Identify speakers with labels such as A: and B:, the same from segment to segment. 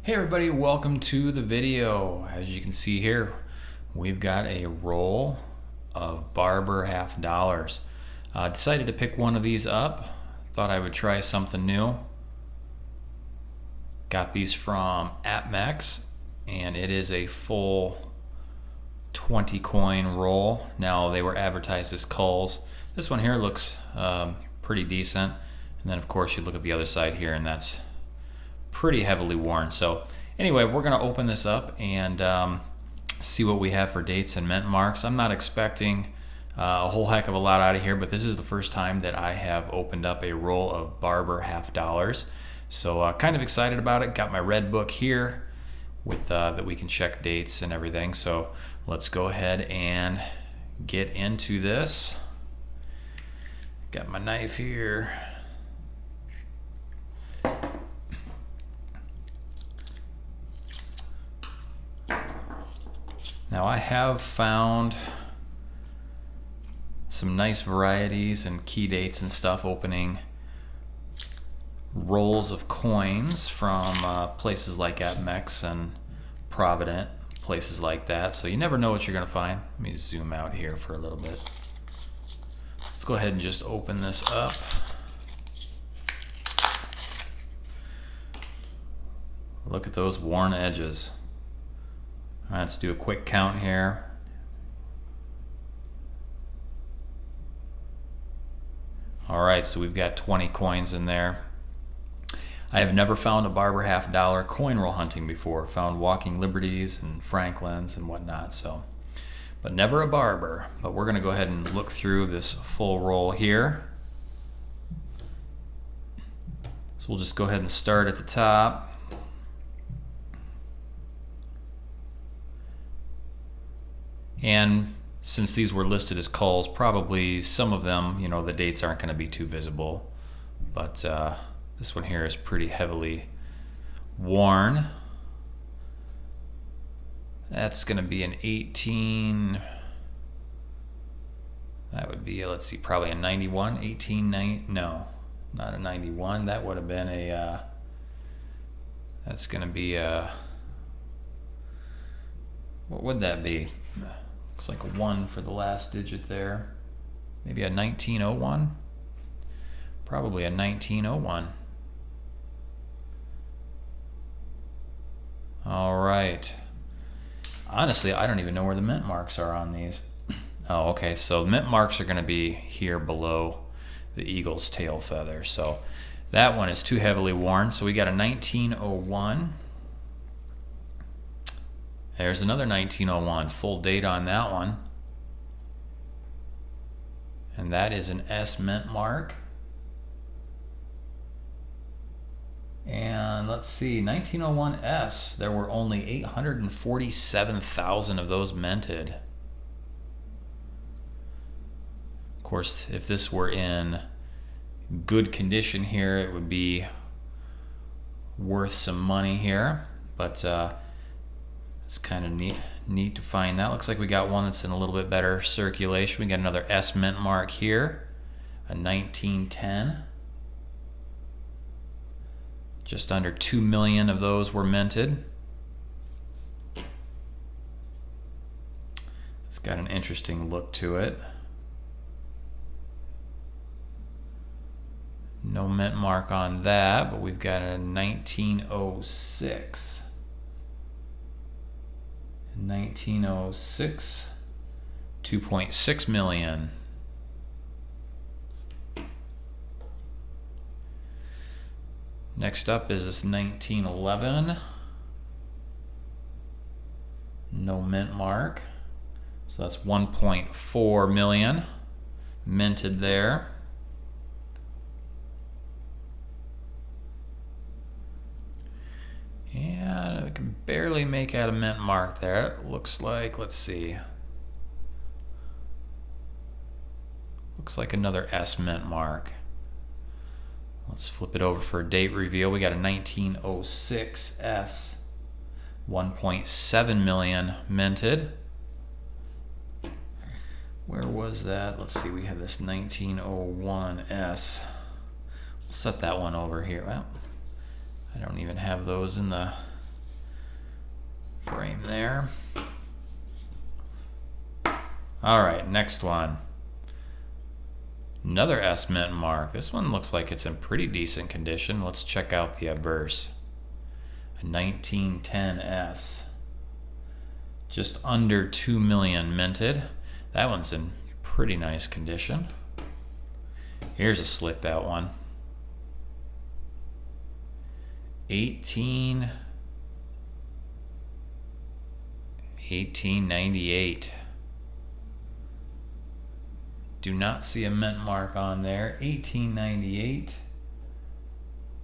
A: Hey everybody, welcome to the video. As you can see here, we've got a roll of Barber half dollars. Decided to pick one of these up. Thought I would try something new. Got these from APMEX, and it is a full 20 coin roll. Now they were advertised as culls. This one here looks pretty decent. And then of course you look at the other side here and that's pretty heavily worn. So anyway, we're gonna open this up and see what we have for dates and mint marks. I'm not expecting a whole heck of a lot out of here, but this is the first time that I have opened up a roll of Barber half dollars. So kind of excited about it. Got my red book here with that we can check dates and everything. So let's go ahead and get into this. Got my knife here. Now I have found some nice varieties and key dates and stuff opening rolls of coins from places like APMEX and Provident, places like that. So you never know what you're gonna find. Let me zoom out here for a little bit. Let's go ahead and just open this up. Look at those worn edges. All right, let's do a quick count here. All right, so we've got 20 coins in there. I have never found a Barber half dollar coin roll hunting before. Found Walking Liberties and Franklins and whatnot, so, but never a Barber. But we're gonna go ahead and look through this full roll here. So we'll just go ahead and start at the top. And since these were listed as culls, probably some of them, you know, the dates aren't going to be too visible. But this one here is pretty heavily worn. That's going to be an 18. That would be, let's see, probably a 91, 18, no, not a 91. That would have been a, that's going to be a, what would that be? Looks like a 1 for the last digit there. Maybe a 1901? Probably a 1901. All right. Honestly, I don't even know where the mint marks are on these. Oh, okay, so mint marks are gonna be here below the eagle's tail feather. So that one is too heavily worn. So we got a 1901. There's another 1901, full date on that one. And that is an S mint mark. And let's see, 1901S, there were only 847,000 of those minted. Of course, if this were in good condition here, it would be worth some money here. But it's kind of neat to find that. Looks like we got one that's in a little bit better circulation. We got another S mint mark here, a 1910. Just under 2 million of those were minted. It's got an interesting look to it. No mint mark on that, but we've got a 1906. 1906, 2.6 million. Next up is this 1911. No mint mark. So that's 1.4 million minted there. And I can barely make out a mint mark there. It looks like, let's see. Looks like another S mint mark. Let's flip it over for a date reveal. We got a 1906 S, 1.7 million minted. Where was that? Let's see, we have this 1901 S. We'll set that one over here. Well, I don't even have those in the frame there. All right, next one. Another S mint mark. This one looks like it's in pretty decent condition. Let's check out the obverse. A 1910S. Just under 2 million minted. That one's in pretty nice condition. Here's a slicked out one. 1898. Do not see a mint mark on there. 1898.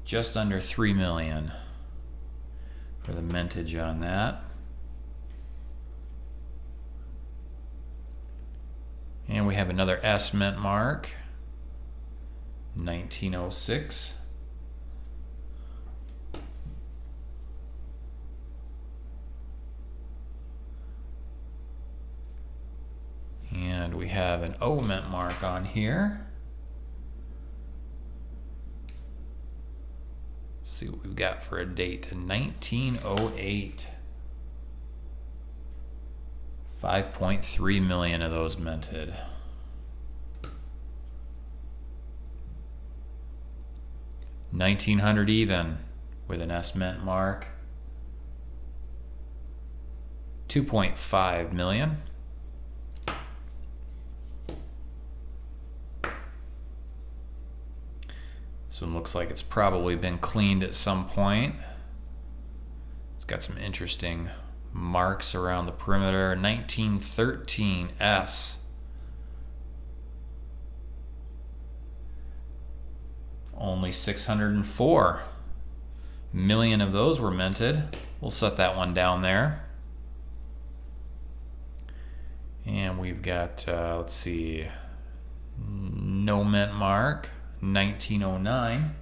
A: Just under 3 million for the mintage on that. And we have another S mint mark. 1906. And we have an O mint mark on here. Let's see what we've got for a date. 1908. 5.3 million of those minted. $1900 even with an S mint mark. 2.5 million. This one looks like it's probably been cleaned at some point. It's got some interesting marks around the perimeter. 1913 S. Only 604 million of those were minted. We'll set that one down there. And we've got, let's see, no mint mark. 1909,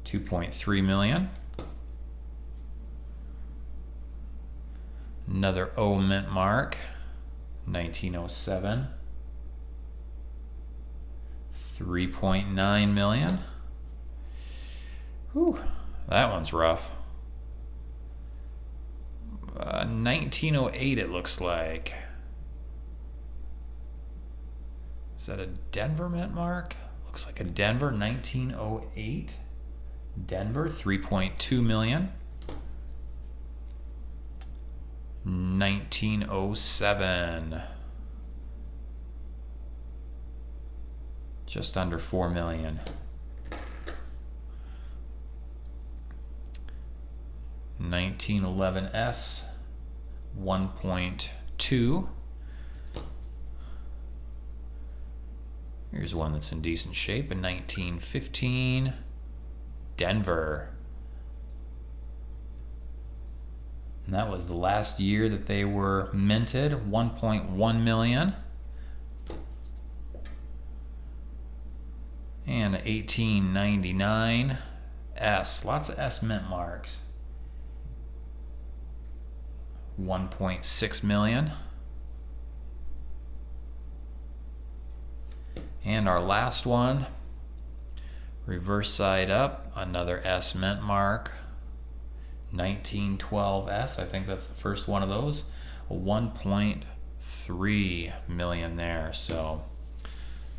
A: 2.3 million. Another O mint mark, 1907, 3.9 million. Whew, that one's rough. 1908 it looks like. Is that a Denver mint mark? Looks like a Denver, 1908. Denver, 3.2 million. 1907. Just under 4 million. 1911 S, 1.2. Here's one that's in decent shape, in 1915, Denver. And that was the last year that they were minted, 1.1 million. And 1899 S, lots of S mint marks. 1.6 million. And our last one, reverse side up, another S mint mark, 1912 S. I think that's the first one of those. 1.3 million there. So,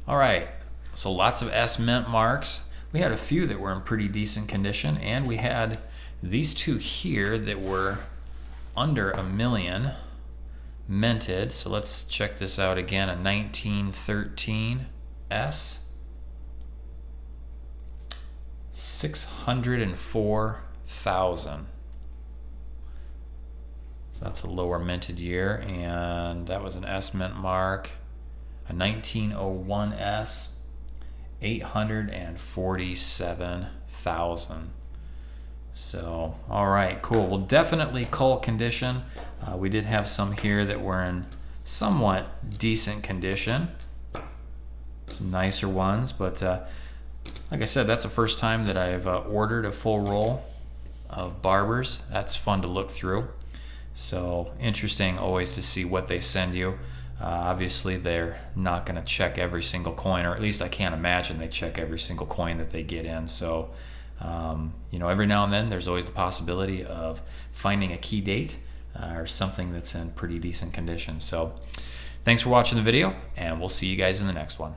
A: all right. So lots of S mint marks. We had a few that were in pretty decent condition, and we had these two here that were under a million minted. So let's check this out again. A 1913 S, 604,000. So that's a lower minted year, and that was an S mint mark. A 1901 S, 847,000. So, all right, cool. Well, definitely cull condition. We did have some here that were in somewhat decent condition. Some nicer ones, but like I said, that's the first time that I've ordered a full roll of Barbers. That's fun to look through. So interesting always to see what they send you. Obviously, they're not going to check every single coin, or at least I can't imagine they check every single coin that they get in. So You know, every now and then there's always the possibility of finding a key date or something that's in pretty decent condition. So thanks for watching the video, and we'll see you guys in the next one.